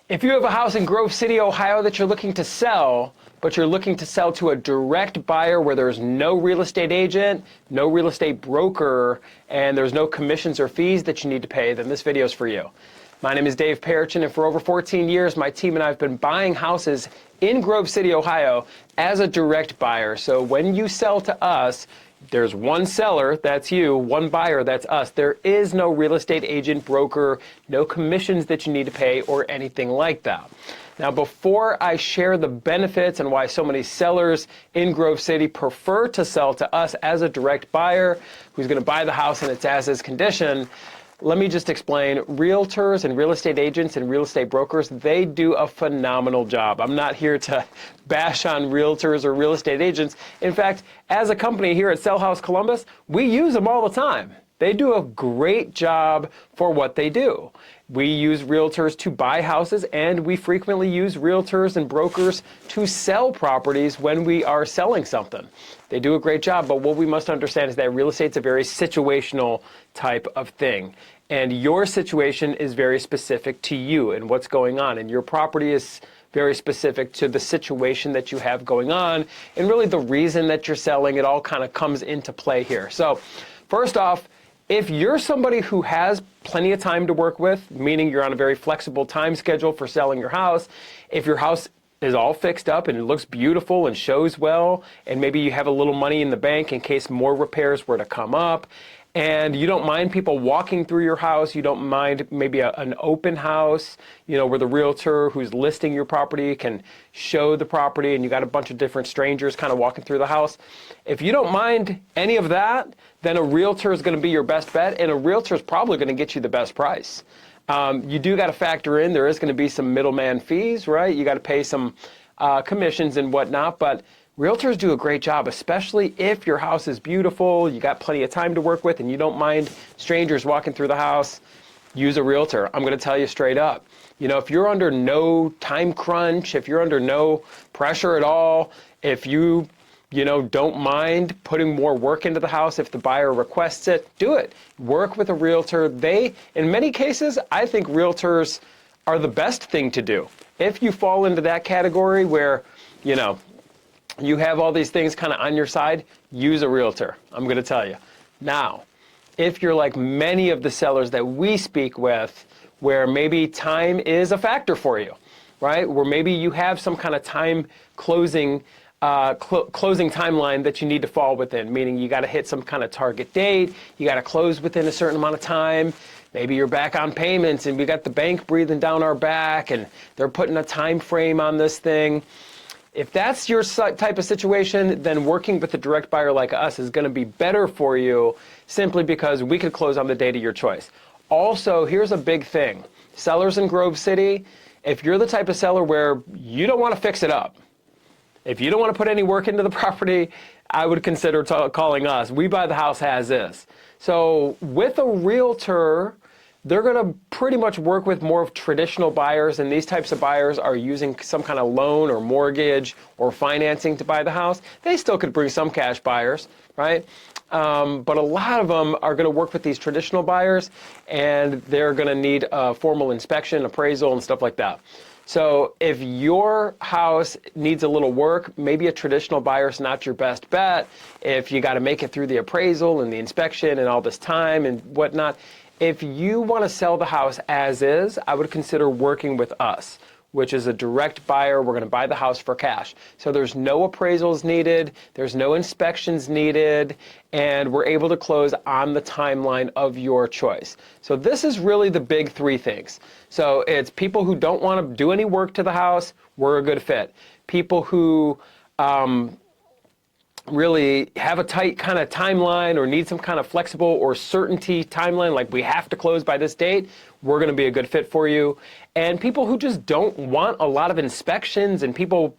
If you have a house in Grove City, Ohio that you're looking to sell, but you're looking to sell to a direct buyer where there's no real estate agent, no real estate broker, and there's no commissions or fees that you need to pay, then this video is for you. My name is Dave Perichin, and for over 14 years, my team and I have been buying houses in Grove City, Ohio as a direct buyer. So when you sell to us, there's one seller, that's you, one buyer, that's us. There is no real estate agent, broker, no commissions that you need to pay or anything like that. Now, before I share the benefits and why so many sellers in Grove City prefer to sell to us as a direct buyer who's going to buy the house in its as-is condition, let me just explain. Realtors and real estate agents and real estate brokers, they do a phenomenal job. I'm not here to bash on realtors or real estate agents. In fact, as a company here at Sell House Columbus, we use them all the time. They do a great job for what they do. We use realtors to buy houses, and we frequently use realtors and brokers to sell properties when we are selling something. They do a great job, but what we must understand is that real estate's a very situational type of thing. And your situation is very specific to you and what's going on, and your property is very specific to the situation that you have going on, and really the reason that you're selling. It all kind of comes into play here. So first off, if you're somebody who has plenty of time to work with, meaning you're on a very flexible time schedule for selling your house, if your house is all fixed up and it looks beautiful and shows well, and maybe you have a little money in the bank in case more repairs were to come up, and you don't mind people walking through your house, you don't mind maybe an open house, where the realtor who's listing your property can show the property, and you got a bunch of different strangers kind of walking through the house. If you don't mind any of that, then a realtor is going to be your best bet, and a realtor is probably going to get you the best price. You do got to factor in there is going to be some middleman fees, right? You got to pay some commissions and whatnot, but realtors do a great job, especially if your house is beautiful, you got plenty of time to work with, and you don't mind strangers walking through the house. Use a realtor. I'm going to tell you straight up. If you're under no time crunch, if you're under no pressure at all, if you don't mind putting more work into the house, if the buyer requests it, do it. Work with a realtor. In many cases, I think realtors are the best thing to do. If you fall into that category where, you have all these things kind of on your side, use a realtor. I'm going to tell you. Now, if you're like many of the sellers that we speak with, where maybe time is a factor for you, right? Where maybe you have some kind of time closing timeline that you need to fall within, meaning you got to hit some kind of target date, you got to close within a certain amount of time. Maybe you're back on payments and we got the bank breathing down our back and they're putting a time frame on this thing. If that's your type of situation, then working with a direct buyer like us is going to be better for you simply because we could close on the date of your choice. Also, here's a big thing. Sellers in Grove City, if you're the type of seller where you don't want to fix it up, if you don't want to put any work into the property, I would consider calling us. We buy the house as is. So with a realtor, they're going to pretty much work with more of traditional buyers, and these types of buyers are using some kind of loan or mortgage or financing to buy the house. They still could bring some cash buyers, right? But a lot of them are going to work with these traditional buyers, and they're going to need a formal inspection, appraisal, and stuff like that. So if your house needs a little work, maybe a traditional buyer is not your best bet. If you got to make it through the appraisal and the inspection and all this time and whatnot, if you want to sell the house as is, I would consider working with us, which is a direct buyer. We're going to buy the house for cash. So there's no appraisals needed, there's no inspections needed, and we're able to close on the timeline of your choice. So this is really the big three things. So it's people who don't want to do any work to the house, we're a good fit. People who really have a tight kind of timeline or need some kind of flexible or certainty timeline, like we have to close by this date, we're going to be a good fit for you. And people who just don't want a lot of inspections and people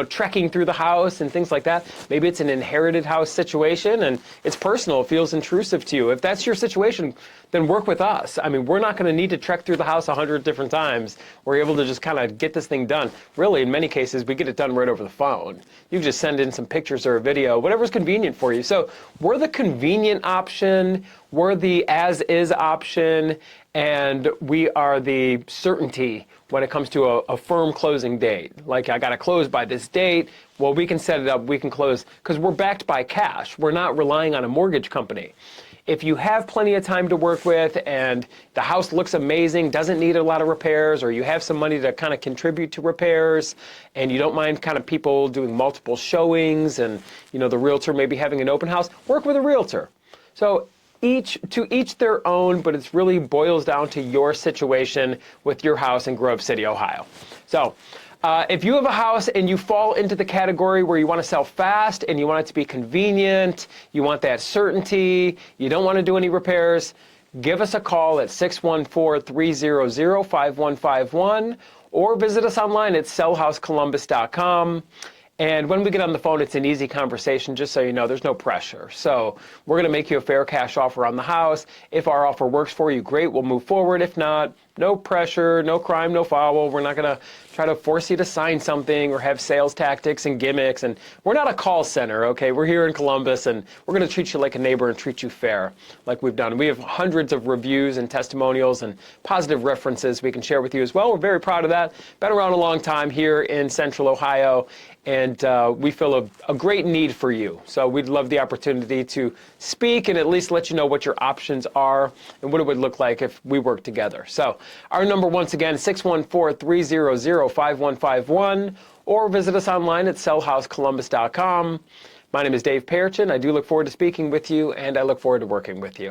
trekking through the house and things like that. Maybe it's an inherited house situation and it's personal, it feels intrusive to you. If that's your situation, then work with us. I mean, we're not going to need to trek through the house 100 different times. We're able to just kind of get this thing done. Really, in many cases, we get it done right over the phone. You just send in some pictures or a video, whatever's convenient for you. So we're the convenient option, we're the as-is option, and we are the certainty when it comes to a firm closing date. Like, I got to close by this date. Well, we can set it up, we can close, because we're backed by cash. We're not relying on a mortgage company. If you have plenty of time to work with and the house looks amazing, doesn't need a lot of repairs, or you have some money to kind of contribute to repairs, and you don't mind kind of people doing multiple showings and, you know, the realtor maybe having an open house, work with a realtor. So to each their own, but it really boils down to your situation with your house in Grove City, Ohio. So if you have a house and you fall into the category where you want to sell fast and you want it to be convenient, you want that certainty, you don't want to do any repairs, give us a call at 614-300-5151 or visit us online at sellhousecolumbus.com. And when we get on the phone, it's an easy conversation, just so you know, there's no pressure. So we're going to make you a fair cash offer on the house. If our offer works for you, great, we'll move forward. If not, no pressure, no crime, no foul. We're not going to try to force you to sign something or have sales tactics and gimmicks. And we're not a call center, okay? We're here in Columbus, and we're going to treat you like a neighbor and treat you fair, like we've done. We have hundreds of reviews and testimonials and positive references we can share with you as well. We're very proud of that. Been around a long time here in Central Ohio, and we feel a great need for you. So we'd love the opportunity to speak and at least let you know what your options are and what it would look like if we work together. So our number, once again, 614-300-5151, or visit us online at sellhousecolumbus.com. My name is Dave Perchin. I do look forward to speaking with you, and I look forward to working with you.